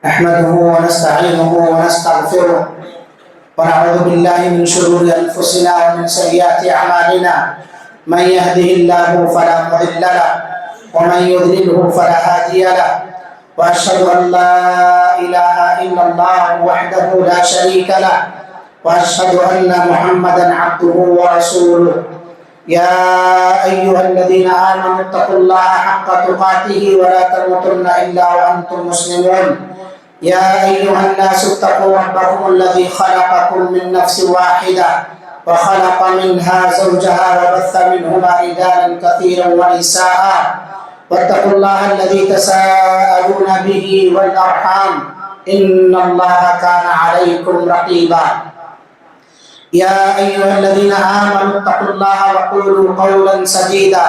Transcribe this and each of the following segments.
نحمده ونستعينه ونستغفره ونعوذ بالله من شرور أنفسنا ومن سيئات أعمالنا. من يهده الله فلا مضل له ومن يضلله فلا هادي له، وأشهد أن لا إله إلا الله وحده لا شريك له، وأشهد أن محمدا عبده ورسوله. يا أيها الذين آمنوا اتقوا الله حق تقاته ولا تموتن إلا وأنتم مسلمون. يا أيها الناس اتقوا ربكم الذي خلقكم من نفس واحدة وخلق منها زوجها وبث منهما رجالا كثيرا ونساء، واتقوا الله الذي تساءلون به والأرحام إن الله كان عليكم رقيبا. يا أيها الذين آمنوا اتقوا الله وقولوا قولا سديدا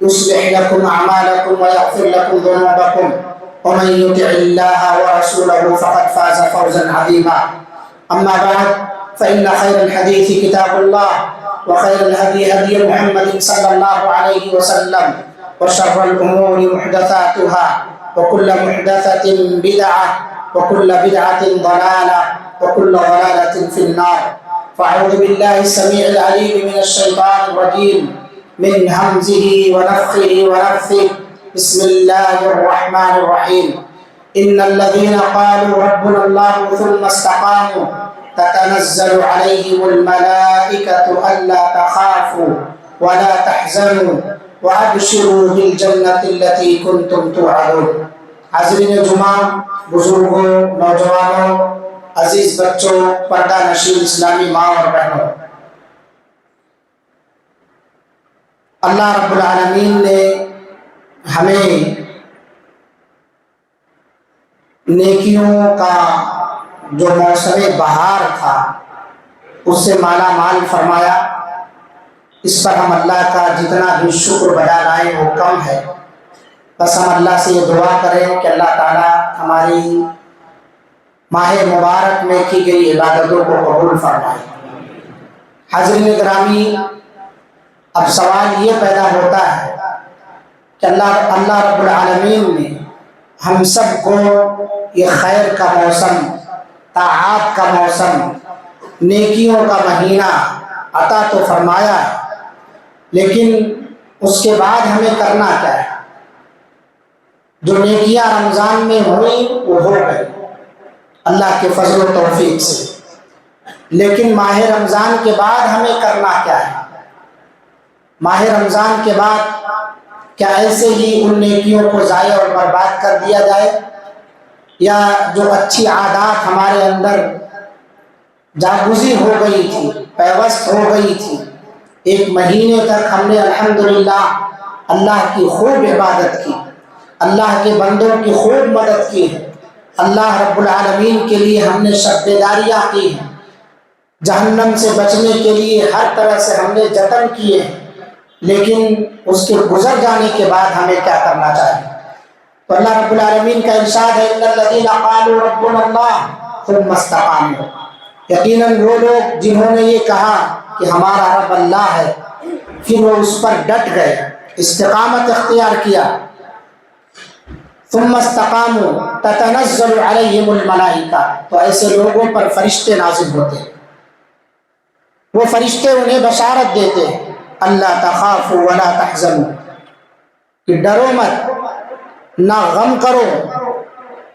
يصلح لكم أعمالكم ويغفر لكم ذنوبكم، ومن يطع الله ورسوله فقد فاز فوزا عظيما. أما بعد، فإن خير الحديث كتاب الله، وخير الهدي هدي محمد صلى الله عليه وسلم، وشر الأمور محدثاتها، وكل محدثة بدعة، وكل بدعة ضلالة، وكل ضلالة في النار. فأعوذ بالله السميع العليم من الشيطان الرجيم من همزه ونفخه ونفثه. بسم الله الرحمن الرحيم. إن الذين قالوا ربنا الله ثم استقاموا تتنزل عليهم الملائكة ألا تخافوا ولا تحزنوا وأبشروا بالجنة التي كنتم توعدون. حاضرین جمعہ، بزرگوں، نوجوانوں، عزیز بچوں، پردہ نشین اسلامی ماں اور بہنوں، اللہ رب العالمین نے ہمیں نیکیوں کا جو موسم بہار تھا اس سے مالا مال فرمایا. اس پر ہم اللہ کا جتنا بھی شکر بجا لائیں وہ کم ہے. بس ہم اللہ سے یہ دعا کریں کہ اللہ تعالیٰ ہماری ماہ مبارک میں کی گئی عبادتوں کو قبول فرمائے. حاضرین گرامی، اب سوال یہ پیدا ہوتا ہے کہ اللہ رب العالمین نے ہم سب کو یہ خیر کا موسم، طاعات کا موسم، نیکیوں کا مہینہ عطا تو فرمایا ہے، لیکن اس کے بعد ہمیں کرنا کیا ہے؟ جو نیکیاں رمضان میں ہوئی وہ ہو گئی اللہ کے فضل و توفیق سے، لیکن ماہ رمضان کے بعد ہمیں کرنا کیا ہے؟ ماہ رمضان کے بعد کیا ایسے ہی ان نیکیوں کو ضائع اور برباد کر دیا جائے، یا جو اچھی عادات ہمارے اندر جاگزی ہو گئی تھی، پیوست ہو گئی تھی، ایک مہینے تک ہم نے الحمدللہ اللہ کی خوب عبادت کی، اللہ کے بندوں کی خوب مدد کی ہے، اللہ رب العالمین کے لیے ہم نے شب بیداریاں کی ہیں، جہنم سے بچنے کے لیے ہر طرح سے ہم نے جتن کیے ہیں، لیکن اس کے گزر جانے کے بعد ہمیں کیا کرنا چاہیے؟ تو اللہ رب العالمین کا ارشاد ہے ان الذین قالوا ربنا اللہ ثم استقاموا. یقیناً وہ لوگ جنہوں نے یہ کہا کہ ہمارا رب اللہ ہے، پھر وہ اس پر ڈٹ گئے، استقامت اختیار کیا. ثم استقاموا تتنزل علیہم الملائکہ، تو ایسے لوگوں پر فرشتے نازل ہوتے ہیں. وہ فرشتے انہیں بشارت دیتے ہیں اللہ تخافوا ولا تحزنوا، کہ ڈرو مت، نہ غم کرو،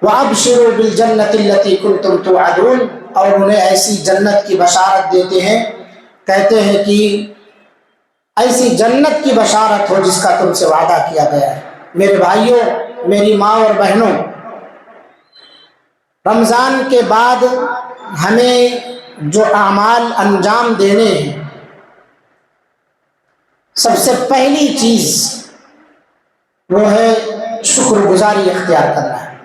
وابشروا بالجنۃ التی کنتم توعدون، اور انہیں ایسی جنت کی بشارت دیتے ہیں، کہتے ہیں کہ ایسی جنت کی بشارت ہو جس کا تم سے وعدہ کیا گیا ہے. میرے بھائیوں، میری ماں اور بہنوں، رمضان کے بعد ہمیں جو اعمال انجام دینے ہیں، سب سے پہلی چیز وہ ہے شکر گزاری اختیار کرنا ہے.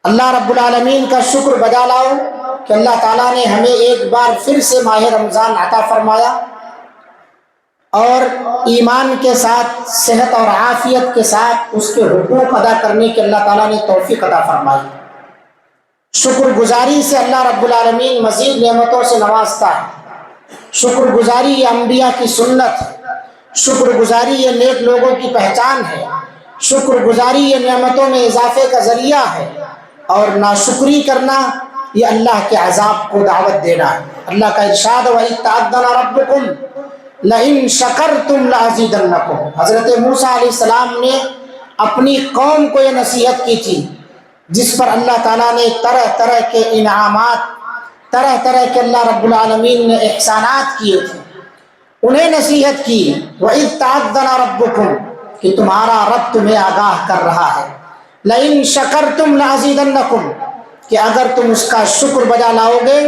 اللہ رب العالمین کا شکر بجا لاؤ کہ اللہ تعالیٰ نے ہمیں ایک بار پھر سے ماہ رمضان عطا فرمایا، اور ایمان کے ساتھ، صحت اور عافیت کے ساتھ اس کے حقوق ادا کرنے کی اللہ تعالیٰ نے توفیق عطا فرمائی. شکر گزاری سے اللہ رب العالمین مزید نعمتوں سے نوازتا ہے. شکر گزاری یہ انبیاء کی سنت ہے، شکر گزاری یہ نیک لوگوں کی پہچان ہے، شکر گزاری یہ نعمتوں میں اضافے کا ذریعہ ہے. اور ناشکری کرنا یہ اللہ کے عذاب کو دعوت دینا ہے۔ اللہ کا ارشاد وَإِذْ تَعَذَّنَ رَبُّكُمْ لَئِن شَكَرْتُمْ لَأَزِيدَنَّكُمْ۔ حضرت موسیٰ علیہ السلام نے اپنی قوم کو یہ نصیحت کی تھی، جس پر اللہ تعالیٰ نے طرح طرح کے انعامات، طرح طرح کے اللہ رب العالمین نے احسانات کیے تھے، انہیں نصیحت کی وَإِذْ تَعَذَّنَ رَبُّكُمْ کہ تمہارا رب تمہیں آگاہ کر رہا ہے، لَئِن شَكَرْتُمْ لَأَزِيدَنَّكُمْ کہ اگر تم اس کا شکر بجا لاؤ گے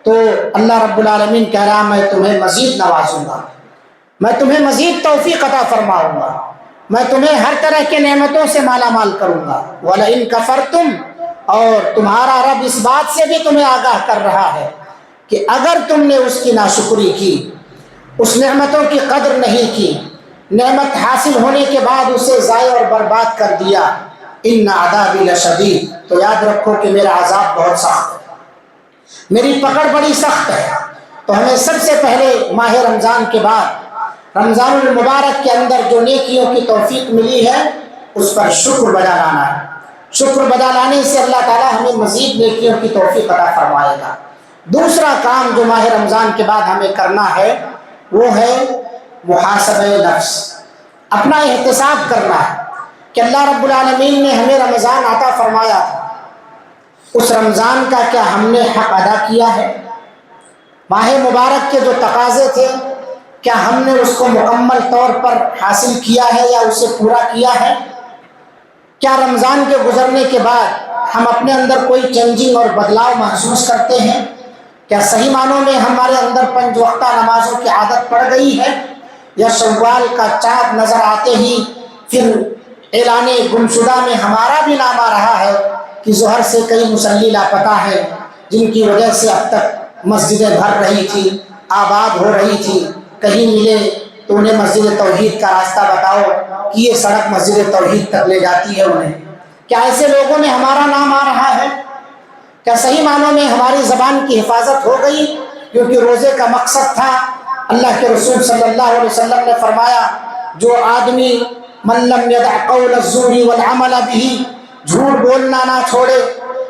تو اللہ رب العالمین کہہ رہا میں تمہیں مزید نوازوں گا، میں تمہیں مزید توفیق عطا فرماؤں گا، میں تمہیں ہر طرح کے نعمتوں سے مالا مال کروں گا۔ وَلَئِن كَفَرْتُمْ اور تمہارا رب اس بات سے بھی تمہیں آگاہ کر رہا ہے کہ اگر تم نے اس کی ناشکری کی، اس نعمتوں کی قدر نہیں کی، نعمت حاصل ہونے کے بعد اسے ضائع اور برباد کر دیا، ان عذابی لشدید تو یاد رکھو کہ میرا عذاب بہت سخت ہے، میری پکڑ بڑی سخت ہے۔ تو ہمیں سب سے پہلے ماہ رمضان کے بعد رمضان المبارک کے اندر جو نیکیوں کی توفیق ملی ہے اس پر شکر بجا لانا ہے۔ شکر بجا لانے سے اللہ تعالیٰ ہمیں مزید نیکیوں کی توفیق عطا فرمائے گا۔ دوسرا کام جو ماہ رمضان کے بعد ہمیں کرنا ہے وہ ہے محاسبہ نفس، اپنا احتساب کرنا ہے کہ اللہ رب العالمین نے ہمیں رمضان عطا فرمایا تھا، اس رمضان کا کیا ہم نے حق ادا کیا ہے؟ ماہ مبارک کے جو تقاضے تھے کیا ہم نے اس کو مکمل طور پر حاصل کیا ہے یا اسے پورا کیا ہے؟ کیا رمضان کے گزرنے کے بعد ہم اپنے اندر کوئی چینجنگ اور بدلاؤ محسوس کرتے ہیں؟ کیا صحیح معنوں میں ہمارے اندر 5 وقتہ نمازوں کی عادت پڑ گئی ہے، یا شوال کا چاند نظر آتے ہی پھر اعلان گمشدہ میں ہمارا بھی نام آ رہا ہے کہ ظہر سے کئی مصلی لاپتہ ہیں جن کی وجہ سے اب تک مسجدیں بھر رہی تھی، آباد ہو رہی تھی، کہیں ملے تو انہیں مسجد توحید کا راستہ بتاؤ کہ یہ سڑک مسجد توحید تک لے جاتی ہے انہیں۔ کیا ایسے لوگوں میں ہمارا نام آ رہا ہے؟ کیا صحیح معنوں میں ہماری زبان کی حفاظت ہو گئی؟ کیونکہ روزے کا مقصد تھا، اللہ کے رسول صلی اللہ علیہ وسلم نے فرمایا جو آدمی من لم يدع قول الزور والعمل به، جھوٹ بولنا نہ چھوڑے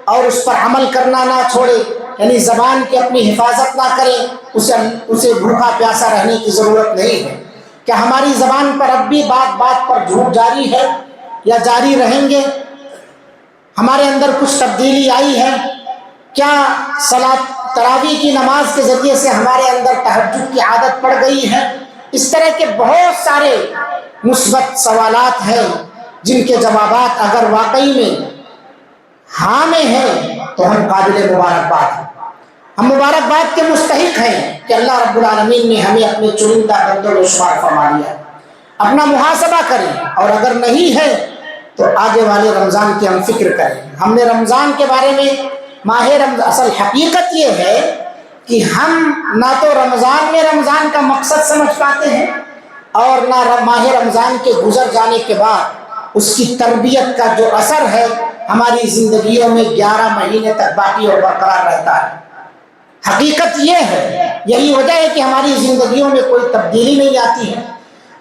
اور اس پر عمل کرنا نہ چھوڑے، یعنی زبان کی اپنی حفاظت نہ کرے، اسے بھوکا پیاسا رہنے کی ضرورت نہیں ہے۔ کیا ہماری زبان پر اب بھی بات بات پر جھوٹ جاری ہے یا جاری رہیں گے؟ ہمارے اندر کچھ تبدیلی آئی ہے؟ کیا صلاۃ تراویح کی نماز کے ذریعے سے ہمارے اندر تہجد کی عادت پڑ گئی ہے؟ اس طرح کے بہت سارے مثبت سوالات ہیں جن کے جوابات اگر واقعی میں ہاں میں ہیں تو ہم قابل مبارکباد ہیں، ہم مبارکباد کے مستحق ہیں کہ اللہ رب العالمین نے ہمیں اپنے چنندہ بندوں میں شمار فرما لیا۔ اپنا محاسبہ کریں، اور اگر نہیں ہے تو آگے والے رمضان کی ہم فکر کریں۔ ہم نے رمضان کے بارے میں ماہ رمضان، اصل حقیقت یہ ہے کہ ہم نہ تو رمضان میں رمضان کا مقصد سمجھ پاتے ہیں اور نہ ماہ رمضان کے گزر جانے کے بعد اس کی تربیت کا جو اثر ہے ہماری زندگیوں میں 11 مہینے تک باقی اور برقرار رہتا ہے۔ حقیقت یہ ہے، یہی وجہ ہے کہ ہماری زندگیوں میں کوئی تبدیلی نہیں آتی ہے۔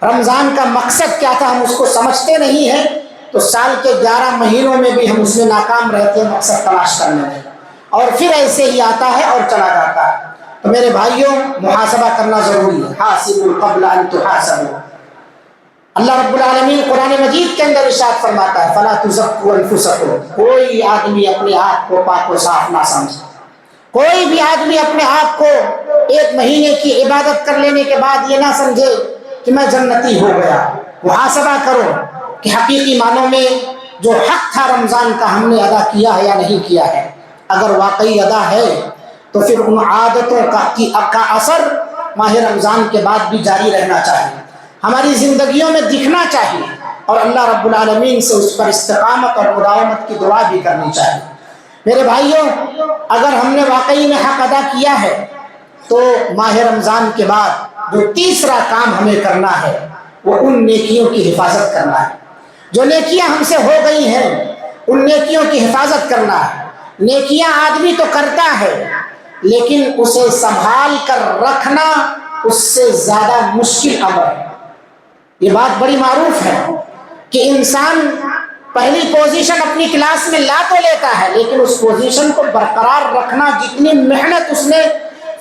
رمضان کا مقصد کیا تھا ہم اس کو سمجھتے نہیں ہیں، تو سال کے 11 مہینوں میں بھی ہم اس میں ناکام رہتے ہیں مقصد تلاش کرنے میں، اور پھر ایسے ہی آتا ہے اور چلا جاتا ہے۔ تو میرے بھائیوں، محاسبہ کرنا ضروری ہے۔ حاسبوا قبل ان تحاسبوا، اللہ رب العالمین قرآن مجید کے اندر ارشاد فرماتا ہے فلا تزکوا انفسکم، کوئی آدمی اپنے آپ کو پاک و صاف نہ سمجھے، کوئی بھی آدمی اپنے آپ کو 1 مہینے کی عبادت کر لینے کے بعد یہ نہ سمجھے کہ میں جنتی ہو گیا۔ محاسبہ کرو کہ حقیقی معنوں میں جو حق تھا رمضان کا ہم نے ادا کیا ہے یا نہیں کیا ہے۔ اگر واقعی ادا ہے تو پھر ان عادتوں کا اثر ماہ رمضان کے بعد بھی جاری رہنا چاہیے، ہماری زندگیوں میں دکھنا چاہیے، اور اللہ رب العالمین سے اس پر استقامت اور مداومت کی دعا بھی کرنی چاہیے۔ میرے بھائیوں، اگر ہم نے واقعی میں حق ادا کیا ہے تو ماہ رمضان کے بعد جو تیسرا کام ہمیں کرنا ہے وہ ان نیکیوں کی حفاظت کرنا ہے۔ جو نیکیاں ہم سے ہو گئی ہیں ان نیکیوں کی حفاظت کرنا ہے۔ نیکیاں آدمی تو کرتا ہے لیکن اسے سنبھال کر رکھنا اس سے زیادہ مشکل امر ہے۔ یہ بات بڑی معروف ہے کہ انسان پہلی پوزیشن اپنی کلاس میں لا تو لیتا ہے، لیکن اس پوزیشن کو برقرار رکھنا جتنی محنت اس نے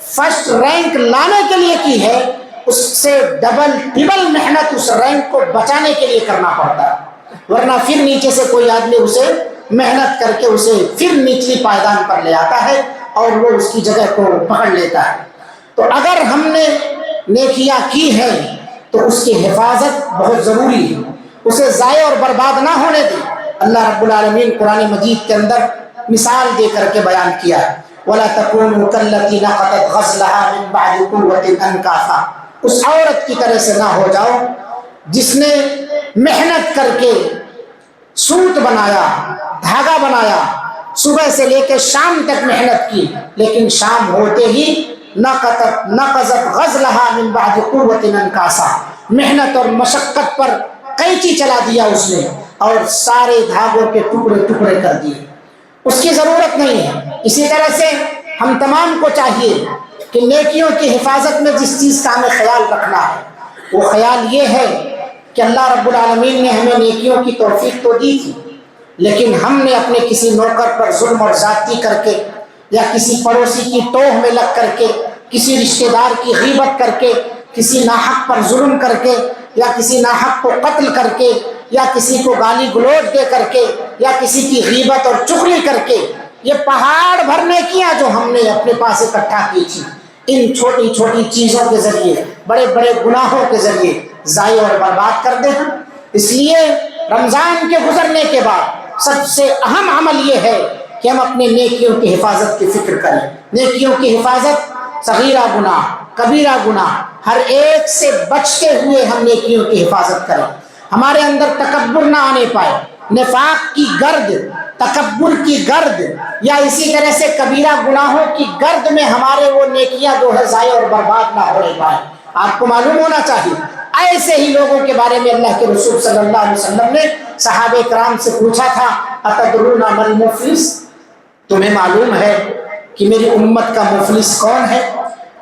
فرسٹ رینک لانے کے لیے کی ہے، اس سے ڈبل ٹربل محنت اس رینک کو بچانے کے لیے کرنا پڑتا ہے، ورنہ پھر نیچے سے کوئی آدمی اسے محنت کر کے اسے پھر نچلی پائیدان پر لے آتا ہے اور وہ اس کی جگہ کو پکڑ لیتا ہے۔ تو اگر ہم نے نیکیاں کی ہیں تو اس کی حفاظت بہت ضروری ہے، اسے ضائع اور برباد نہ ہونے دیں۔ اللہ رب العالمین قرآن مجید کے اندر مثال دے کر کے بیان کیا ہے، وَلَا تَكُونُوا كَالَّتِي نَقَضَتْ غَزْلَهَا مِن بَعْدِ قُوَّةٍ أَنْكَاثًا، اس عورت کی طرح سے نہ ہو جاؤ جس نے محنت کر کے سوت بنایا، دھاگا بنایا، صبح سے لے کے شام تک محنت کی، لیکن شام ہوتے ہی نقضت غزلها من بعد قوت انکاسا، محنت اور مشقت پر قینچی چلا دیا اس نے اور سارے دھاگوں کے ٹکڑے ٹکڑے کر دیے، اس کی ضرورت نہیں ہے۔ اسی طرح سے ہم تمام کو چاہیے کہ نیکیوں کی حفاظت میں جس چیز کا ہمیں خیال رکھنا ہے وہ خیال یہ ہے کہ اللہ رب العالمین نے ہمیں نیکیوں کی توفیق تو دی تھی، لیکن ہم نے اپنے کسی نوکر پر ظلم اور زیادتی کر کے، یا کسی پڑوسی کی ٹوہ میں لگ کر کے، کسی رشتہ دار کی غیبت کر کے، کسی ناحق پر ظلم کر کے، یا کسی ناحق کو قتل کر کے، یا کسی کو گالی گلوچ دے کر کے، یا کسی کی غیبت اور چغلی کر کے، یہ پہاڑ بھر نیکیاں جو ہم نے اپنے پاس اکٹھا کی تھی، ان چھوٹی چھوٹی چیزوں کے ذریعے، بڑے بڑے گناہوں کے ذریعے ضائع اور برباد کر دیں۔ اس لیے رمضان کے گزرنے کے بعد سب سے اہم عمل یہ ہے کہ ہم اپنے نیکیوں کی حفاظت کی فکر کریں۔ نیکیوں کی حفاظت، صغیرہ گناہ، کبیرہ گناہ، ہر ایک سے بچتے ہوئے ہم نیکیوں کی حفاظت کریں، ہمارے اندر تکبر نہ آنے پائے، نفاق کی گرد، تکبر کی گرد، یا اسی طرح سے کبیرہ گناہوں کی گرد میں ہمارے وہ نیکیاں جو ہے ضائع اور برباد نہ ہونے پائے۔ آپ کو معلوم ہونا چاہیے، ایسے ہی لوگوں کے بارے میں اللہ کے رسول صلی اللہ علیہ وسلم نے صحابہ کرام سے پوچھا تھا، اتدرون ما المفلس، تمہیں معلوم ہے کہ میری امت کا مفلس کون ہے؟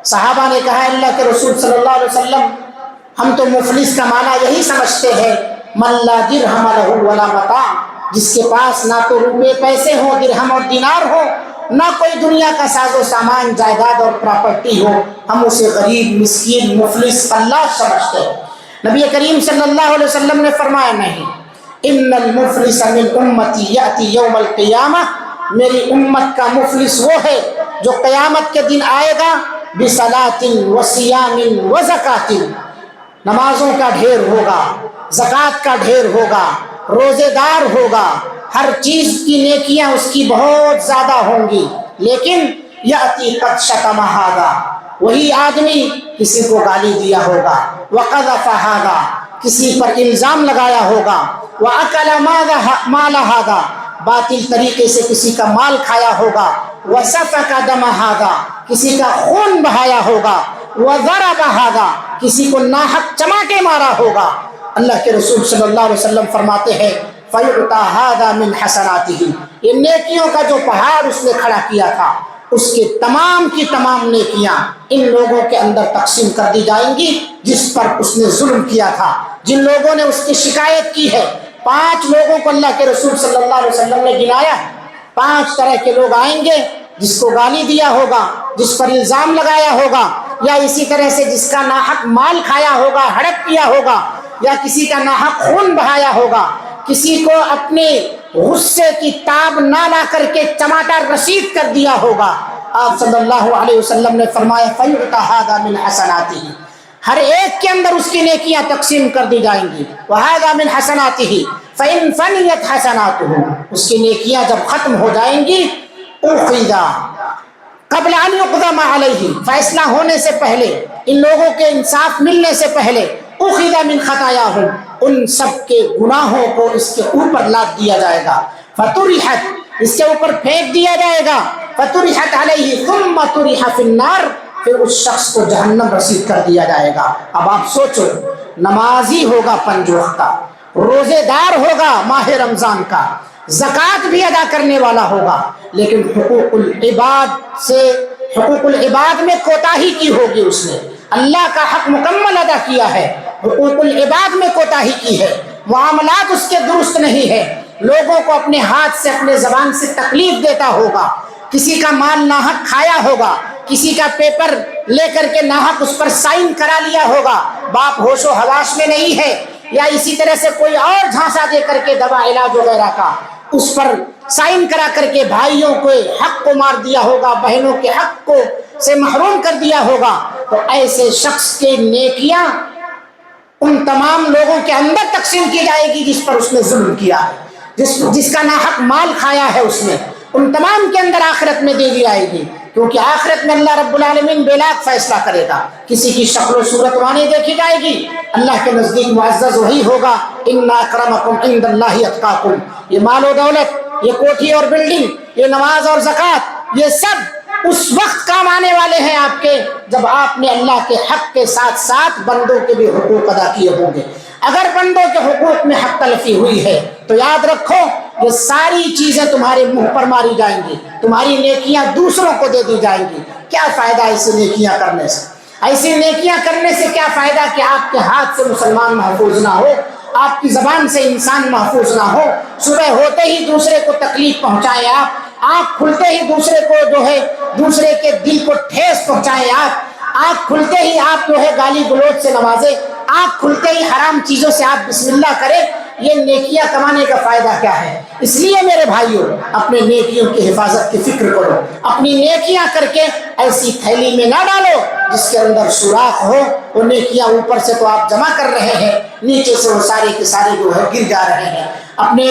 صحابہ نے کہا، اللہ کے رسول صلی اللہ علیہ وسلم، ہم تو مفلس کا معنی یہی سمجھتے ہیں، من لا درہم لہ ولا متاع، جس کے پاس نہ تو روپے پیسے ہوں، درہم اور دینار ہو، نہ کوئی دنیا کا ساز و سامان، جائیداد اور پراپرٹی ہو، ہم اسے غریب، مسکین، مفلس، فلاس سمجھتے ہیں۔ نبی کریم صلی اللہ علیہ وسلم نے فرمایا، نہیں، ان المفلس من امتی یاتی یوم القیامہ، میری امت کا مفلس وہ ہے جو قیامت کے دن آئے گا بصلاۃ وصیام وزکوۃ، نمازوں کا ڈھیر ہوگا، زکوٰۃ کا ڈھیر ہوگا، روزے دار ہوگا، ہر چیز کی نیکیاں اس کی بہت زیادہ ہوں گی، لیکن یاتی قد شتم ھذا، وہی آدمی کسی کو گالی دیا ہوگا، وقذف ھذا، کسی پر الزام لگایا ہوگا، وَأَكَلَ مَالَ هَذَا، باطل طریقے سے کسی کا مال کھایا ہوگا، وَسَفَكَ دَمَ هَذَا، کسی کا خون بہایا ہوگا، وَضَرَبَ هَذَا، کسی کو ناحق چماٹے مارا ہوگا۔ اللہ کے رسول صلی اللہ علیہ وسلم فرماتے ہیں، فَيُعْطَى هَذَا مِنْ حَسَنَاتِهِ، یہ نیکیوں کا جو پہاڑ اس نے کھڑا کیا تھا، اس کے تمام کی تمام نیکیاں ان لوگوں کے اندر تقسیم کر دی جائیں گی جس پر اس نے ظلم کیا تھا، جن لوگوں نے اس کی شکایت کی ہے۔ 5 لوگوں کو اللہ کے رسول صلی اللہ علیہ وسلم نے گنایا ہے، 5 طرح کے لوگ آئیں گے، جس کو گالی دیا ہوگا، جس پر الزام لگایا ہوگا، یا اسی طرح سے جس کا ناحق مال کھایا ہوگا، ہڑپ کیا ہوگا، یا کسی کا ناحق خون بہایا ہوگا، کسی کو اپنے غصے کی تاب نہ لا کر کے چماٹا رسید کر دیا ہوگا۔ آپ صلی اللہ علیہ وسلم نے فرمایا، فَيُعْطَى هَذَا مِنْ حَسَنَاتِهِ، ہر ایک کے اندر اس کی نیکیاں تقسیم کر دی جائیں گی، وَهَذَا مِنْ حَسَنَاتِهِ فَإِنْ فَنِيَتْ حَسَنَاتُهُ، اس کی نیکیاں جب ختم ہو جائیں گی، أُخِذَ قبل ان يقدم علیہ، فیصلہ ہونے سے پہلے، ان لوگوں کے انصاف ملنے سے پہلے، اخذ من خطایاہم، ان سب کے گناہوں کو اس کے اوپر لاد دیا جائے گا، فطرحت، اس کے اوپر پھینک دیا جائے گا، فطرحت علیہ ثم طرح فی النار، پھر اس شخص کو جہنم رسید کر دیا جائے گا۔ اب آپ سوچو، نمازی ہوگا 5 وقتہ، روزے دار ہوگا ماہ رمضان کا، زکوٰۃ بھی ادا کرنے والا ہوگا، لیکن حقوق العباد میں کوتاہی کی ہوگی، اس نے اللہ کا حق مکمل ادا کیا ہے، حقوق العباد میں کوتاہی کی ہے، معاملات اس کے درست نہیں ہے، لوگوں کو اپنے ہاتھ سے اپنے زبان سے تکلیف دیتا ہوگا، کسی کا مال ناحق کھایا ہوگا، کسی کا پیپر لے کر کے ناحق اس پر سائن کرا لیا ہوگا، باپ ہوش و حواس میں نہیں ہے، یا اسی طرح سے کوئی اور جھانسا دے کر کے دوا علاج وغیرہ کا اس پر سائن کرا کر کے بھائیوں کو حق کو مار دیا ہوگا، بہنوں کے حق کو سے محروم کر دیا ہوگا، تو ایسے شخص کے نیکیاں ان تمام لوگوں کے اندر تقسیم کی جائے گی جس پر اس نے ظلم کیا ہے، جس کا ناحق مال کھایا ہے اس نے، ان تمام کے اندر آخرت میں دے دی جائے گی، کیونکہ آخرت میں اللہ رب العالمین بے لاکھ فیصلہ کرے گا، کسی کی شکل و صورت وہاں نہیں دیکھی جائے گی، اللہ کے نزدیک معزز وہی ہوگا، ان اکرمکم عند اللہ اتقاکم۔ یہ مال و دولت، یہ کوٹھی اور بلڈنگ، یہ نماز اور زکوٰۃ، یہ سب اس وقت کام آنے والے ہیں آپ کے جب آپ نے اللہ کے حق کے ساتھ ساتھ بندوں کے بھی حقوق ادا کیے ہوں گے۔ اگر بندوں کے حقوق میں حق تلفی ہوئی ہے تو یاد رکھو یہ ساری چیزیں تمہارے منہ پر ماری جائیں گی، تمہاری نیکیاں دوسروں کو دے دی جائیں گی۔ کیا فائدہ ایسی نیکیاں کرنے سے؟ ایسی نیکیاں کرنے سے کیا فائدہ کہ آپ کے ہاتھ سے مسلمان محفوظ نہ ہو، آپ کی زبان سے انسان محفوظ نہ ہو، صبح ہوتے ہی دوسرے کو تکلیف پہنچائے آپ، آنکھ کھلتے ہی دوسرے کو دوسرے کے دل کو ٹھیس پہنچائے آپ، آنکھ کھلتے ہی آپ گالی گلوچ سے نوازے، آنکھ کھلتے ہی حرام چیزوں سے آپ بسم اللہ کریں، یہ نیکیاں کمانے کا فائدہ کیا ہے؟ اس لیے میرے بھائیوں اپنے نیکیوں کی حفاظت کی فکر کرو، اپنی نیکیاں کر کے ایسی تھیلی میں نہ ڈالو جس کے اندر سوراخ ہو، وہ نیکیاں اوپر سے تو آپ جمع کر رہے ہیں، نیچے سے وہ سارے کے سارے گر جا رہے ہیں۔ اپنے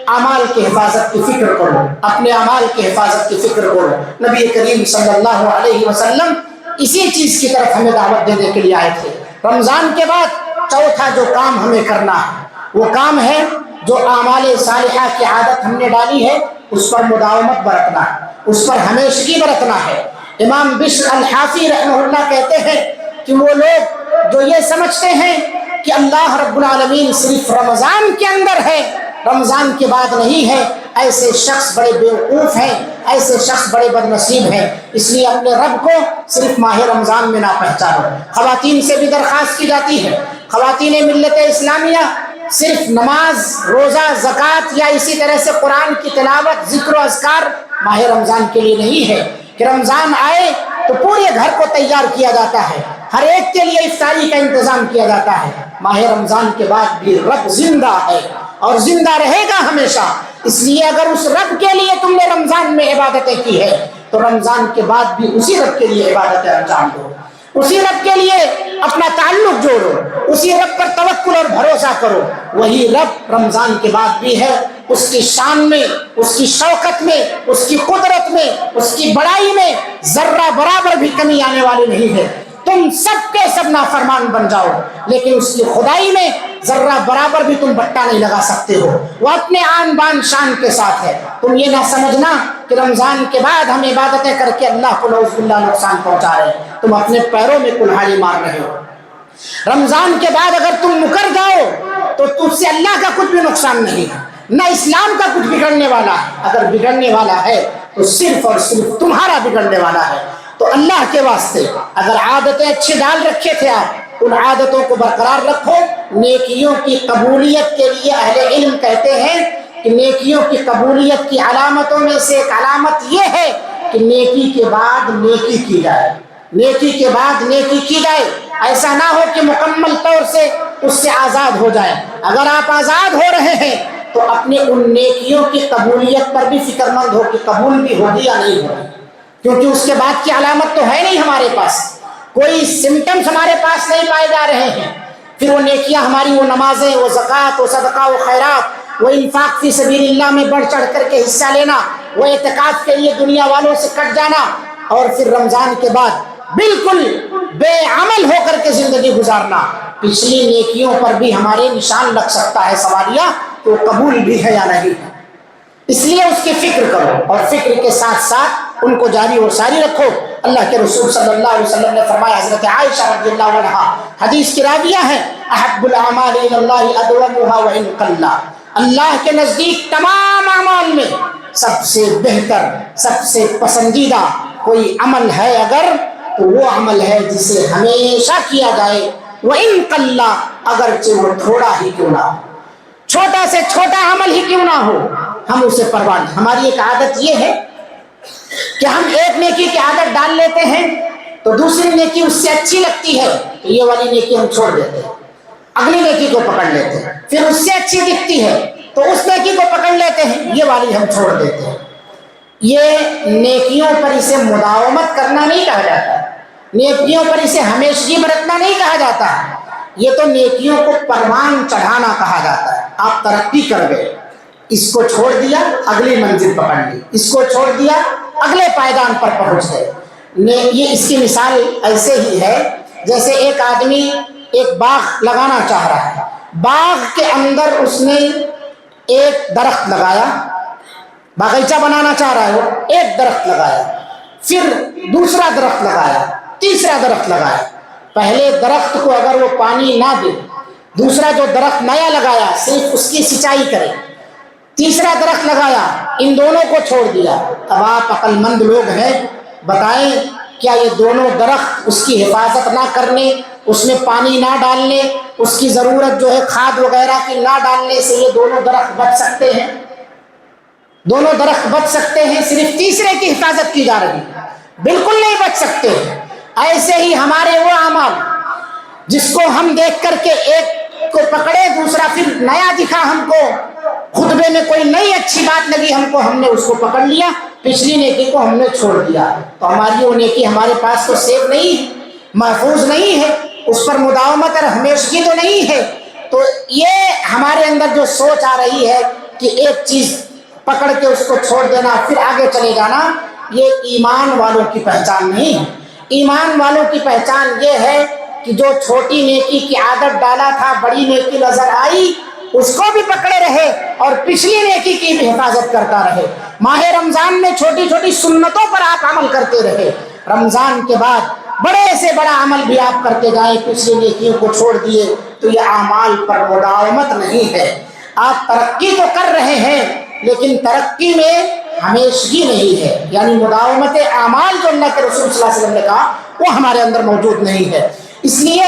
اعمال کی حفاظت کی فکر کرو، اپنے اعمال کی حفاظت کی فکر کرو۔ نبی کریم صلی اللہ علیہ وسلم اسی چیز کی طرف ہمیں دعوت دینے کے لیے آئے تھے۔ رمضان کے بعد چوتھا جو کام ہمیں کرنا ہے وہ کام ہے جو اعمال صالحہ کی عادت ہم نے ڈالی ہے اس پر مداومت برتنا ہے، اس پر ہمیشگی برتنا ہے۔ امام بشر الحافی رحمہ اللہ کہتے ہیں کہ وہ لوگ جو یہ سمجھتے ہیں کہ اللہ رب العالمین صرف رمضان کے اندر ہے، رمضان کے بعد نہیں ہے، ایسے شخص بڑے بیوقوف ہیں، ایسے شخص بڑے بد نصیب ہیں۔ اس لیے اپنے رب کو صرف ماہ رمضان میں نہ پہچانو۔ خواتین سے بھی درخواست کی جاتی ہے، خواتین ملت اسلامیہ صرف نماز، روزہ، زکوٰۃ یا اسی طرح سے قرآن کی تلاوت، ذکر و اذکار ماہ رمضان کے لیے نہیں ہے کہ رمضان آئے تو پورے گھر کو تیار کیا جاتا ہے، ہر ایک کے لیے افطاری کا انتظام کیا جاتا ہے۔ ماہ رمضان کے بعد بھی رب زندہ ہے اور زندہ رہے گا ہمیشہ، اس لیے اگر اس رب کے لیے تم نے رمضان میں عبادتیں کی ہے تو رمضان کے بعد بھی اسی رب کے لیے عبادتیں انجام دو، اسی رب کے لیے اپنا تعلق جوڑو، اسی رب پر توکل اور بھروسہ کرو۔ وہی رب رمضان کے بعد بھی ہے، اس کی شان میں، اس کی شوکت میں، اس کی قدرت میں، اس کی بڑائی میں ذرہ برابر بھی کمی آنے والی نہیں ہے۔ تم سب کے سب نافرمان بن جاؤ لیکن اس کی خدائی میں ذرہ برابر بھی تم بٹا نہیں لگا سکتے ہو، وہ اپنے آن بان شان کے ساتھ ہے۔ تم یہ نہ سمجھنا کہ رمضان کے بعد ہم عبادتیں کر کے اللہ کو نعوذ باللہ نقصان پہنچا رہے ہیں، تم اپنے پیروں میں کلہاڑی مار رہے ہو۔ رمضان کے بعد اگر تم مکر جاؤ تو تم سے اللہ کا کچھ بھی نقصان نہیں ہے، نہ اسلام کا کچھ بگڑنے والا ہے، اگر بگڑنے والا ہے تو صرف اور صرف تمہارا بگڑنے والا ہے۔ تو اللہ کے واسطے اگر عادتیں اچھی ڈال رکھے تھے آپ، ان عادتوں کو برقرار رکھو۔ نیکیوں کی قبولیت کے لیے اہل علم کہتے ہیں کہ نیکیوں کی قبولیت کی علامتوں میں سے ایک علامت یہ ہے کہ نیکی کے بعد نیکی کی جائے، نیکی کے بعد نیکی کی جائے، ایسا نہ ہو کہ مکمل طور سے اس سے آزاد ہو جائے۔ اگر آپ آزاد ہو رہے ہیں تو اپنے ان نیکیوں کی قبولیت پر بھی فکر مند ہو کہ قبول بھی ہوگی یا نہیں ہوگی، کیونکہ اس کے بعد کی علامت تو ہے نہیں ہمارے پاس، کوئی سمٹمز ہمارے پاس نہیں پائے جا رہے ہیں۔ پھر وہ نیکیاں ہماری، وہ نمازیں، وہ زکوٰۃ، وہ صدقہ، وہ خیرات، وہ انفاق فی سبیل اللہ میں بڑھ چڑھ کر کے حصہ لینا، وہ اعتکاف کے لیے دنیا والوں سے کٹ جانا، اور پھر رمضان کے بعد بالکل بے عمل ہو کر کے زندگی گزارنا، پچھلی نیکیوں پر بھی ہمارے نشان لگ سکتا ہے سوالیہ کہ وہ قبول بھی ہے یا نہیں ہے۔ اس لیے اس کی فکر کرو اور فکر کے ساتھ ساتھ ان کو جاری و ساری رکھو۔ اللہ کے رسول صلی اللہ علیہ وسلم نے فرمایا، حضرت عائشہ رضی اللہ عنہا حدیث کی راویہ ہیں، احب الاعمال الی اللہ ادومها وان قل، اللہ کے نزدیک تمام اعمال میں سب سے بہتر، سب سے پسندیدہ کوئی عمل ہے اگر تو وہ عمل ہے جسے ہمیشہ کیا جائے، وان قل، اگرچہ وہ تھوڑا ہی کیوں نہ ہو، چھوٹا چھوٹا سے چھوٹا عمل ہی کیوں نہ ہو ہم اسے پرواہ نہیں. ہماری ایک عادت یہ ہے کہ ہم ایک نیکی کی عادت ڈال لیتے ہیں تو دوسری نیکی اس سے اچھی لگتی ہے تو یہ والی نیکی ہم چھوڑ دیتے ہیں, اگلی نیکی کو پکڑ لیتے ہیں. پھر اس سے اچھی دکھتی ہے تو اس نیکی کو پکڑ لیتے ہیں, یہ والی ہم چھوڑ دیتے ہیں. یہ نیکیوں پر اسے مداومت کرنا نہیں کہا جاتا, نیکیوں پر اسے ہمیشگی برتنا نہیں کہا جاتا, یہ تو نیکیوں کو پروان چڑھانا کہا جاتا ہے. آپ ترقی کر گئے, اس کو چھوڑ دیا اگلی منزل پکڑ لی, اس کو چھوڑ دیا اگلے پائیدان پر پہنچ گئے. یہ اس کی مثال ایسے ہی ہے جیسے ایک آدمی ایک باغ لگانا چاہ رہا ہے, باغ کے اندر اس نے ایک درخت لگایا, باغیچہ بنانا چاہ رہا ہے وہ, ایک درخت لگایا, پھر دوسرا درخت لگایا, تیسرا درخت لگایا. پہلے درخت کو اگر وہ پانی نہ دے, دوسرا جو درخت نیا لگایا صرف اس کی سینچائی کرے, تیسرا درخت لگایا ان دونوں کو چھوڑ دیا. اب آپ عقل مند لوگ ہیں, بتائیں کیا یہ دونوں درخت اس کی حفاظت نہ کرنے, اس میں پانی نہ ڈالنے, اس کی ضرورت جو ہے کھاد وغیرہ کی نہ ڈالنے سے یہ دونوں درخت بچ سکتے ہیں؟ دونوں درخت بچ سکتے ہیں صرف تیسرے کی حفاظت کی جا رہی ہے؟ بالکل نہیں بچ سکتے. ایسے ہی ہمارے وہ اعمال جس کو ہم دیکھ کر کے ایک کو پکڑے دوسرا پھر نیا دکھا, ہم کو خطبے میں کوئی نئی اچھی بات لگی ہم کو, ہم نے اس کو پکڑ لیا, پچھلی نیکی کو ہم نے چھوڑ دیا, تو ہماری وہ نیکی ہمارے پاس تو سیو نہیں ہے, محفوظ نہیں ہے, اس پر مداومت اور ہمیشگی تو نہیں ہے. تو یہ ہمارے اندر جو سوچ آ رہی ہے کہ ایک چیز پکڑ کے اس کو چھوڑ دینا پھر آگے چلے جانا, یہ ایمان والوں کی پہچان نہیں ہے. ایمان والوں کی پہچان یہ ہے کہ جو چھوٹی نیکی کی عادت ڈالا تھا بڑی نیکی نظر آئی اس کو بھی پکڑے رہے اور پچھلی نیکی کی بھی حفاظت کرتا رہے. ماہ رمضان میں چھوٹی چھوٹی سنتوں پر آپ عمل کرتے رہے, رمضان کے بعد بڑے سے بڑا عمل بھی آپ کرتے جائیں, پچھلی نیکیوں کو چھوڑ دیے تو یہ اعمال پر مداومت نہیں ہے. آپ ترقی تو کر رہے ہیں لیکن ترقی میں ہمیشگی نہیں ہے, یعنی مداومت اعمال جو اللہ کے رسول صلی اللہ علیہ وسلم نے کہا وہ ہمارے اندر موجود نہیں ہے. اس لیے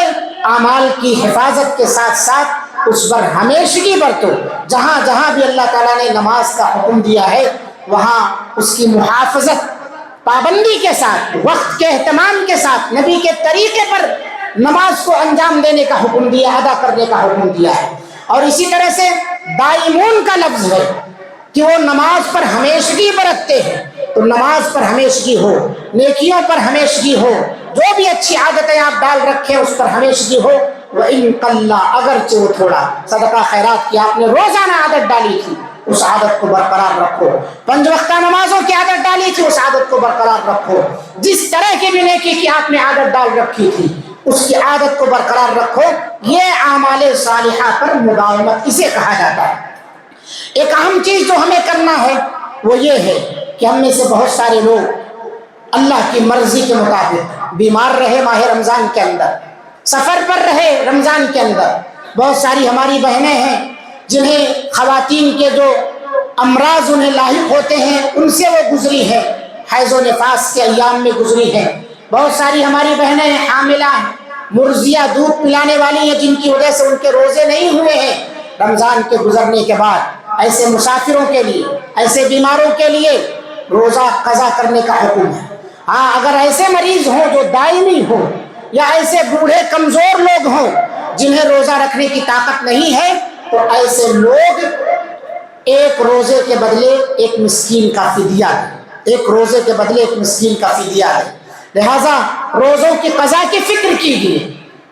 اعمال کی حفاظت کے ساتھ ساتھ اس پر ہمیشگی برتو. جہاں جہاں بھی اللہ تعالیٰ نے نماز کا حکم دیا ہے وہاں اس کی محافظت پابندی کے ساتھ, وقت کے اہتمام کے ساتھ, نبی کے طریقے پر نماز کو انجام دینے کا حکم دیا, ادا کرنے کا حکم دیا ہے. اور اسی طرح سے دائمون کا لفظ ہے کہ وہ نماز پر ہمیشگی برتتے ہیں, تو نماز پر ہمیشگی ہو, نیکیوں پر ہمیشگی ہو, جو بھی اچھی عادتیں آپ ڈال رکھیں اس پر ہمیشگی ہو. وَإِن قَلَّ اگرچہ وہ تھوڑا, صدقہ خیرات کی آپ نے روزانہ عادت ڈالی تھی اس عادت کو برقرار رکھو, 5 وقتہ نمازوں کی عادت ڈالی تھی اس عادت کو برقرار رکھو, جس طرح کی بھی نیکی کی آپ نے عادت ڈال رکھی تھی اس کی عادت کو برقرار رکھو. یہ اعمال صالحہ پر مداومت اسے کہا جاتا ہے. ایک اہم چیز جو ہمیں کرنا ہے وہ یہ ہے کہ ہم میں سے بہت سارے لوگ اللہ کی مرضی کے مطابق بیمار رہے ماہ رمضان کے اندر, سفر پر رہے رمضان کے اندر. بہت ساری ہماری بہنیں ہیں جنہیں خواتین کے جو امراض انہیں لاحق ہوتے ہیں ان سے وہ گزری ہے, حیض و نفاس کے ایام میں گزری ہے. بہت ساری ہماری بہنیں حاملہ ہیں, مرضیہ دودھ پلانے والی ہیں جن کی وجہ سے ان کے روزے نہیں ہوئے ہیں. رمضان کے گزرنے کے بعد ایسے مسافروں کے لیے, ایسے بیماروں کے لیے روزہ قضا کرنے کا حکم ہے. ہاں اگر ایسے مریض ہوں جو دائمی ہوں یا ایسے بوڑھے کمزور لوگ ہوں جنہیں روزہ رکھنے کی طاقت نہیں ہے تو ایسے لوگ ایک روزے کے بدلے ایک مسکین کا فدیہ دیں, ایک روزے کے بدلے ایک مسکین کا فدیہ دیں. لہذا روزوں کی قضا کی فکر کیجیے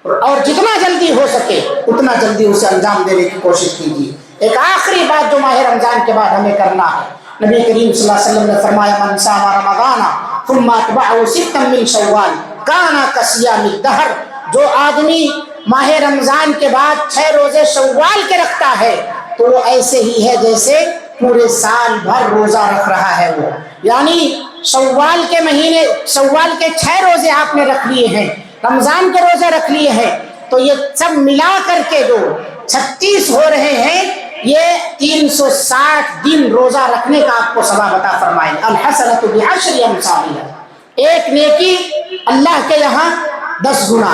اور جتنا جلدی ہو سکے اتنا جلدی اسے انجام دینے کی کوشش کیجیے. ایک آخری بات جو ماہ رمضان کے بعد ہمیں کرنا ہے, نبی کریم صلی اللہ علیہ وسلم نے فرمایا من صام رمضان ثم اتبعه ستا من شوال کان کصیام الدہر. جو آدمی ماہ رمضان کے بعد 6 روزے شوال کے رکھتا ہے تو وہ ایسے ہی ہے جیسے پورے سال بھر روزہ رکھ رہا ہے. وہ یعنی شوال کے مہینے, شوال کے 6 روزے آپ نے رکھ لیے ہیں, رمضان کے روزے رکھ لیے ہیں, تو یہ سب ملا کر کے جو 36 ہو رہے ہیں یہ 360 دن روزہ رکھنے کا آپ کو ثواب عطا فرمائیں. الحسنۃ بعشر امثالها, ایک نیکی اللہ کے یہاں 10 گنا.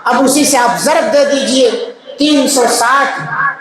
اب اسی سے آپ ضرب دے دیجئے 360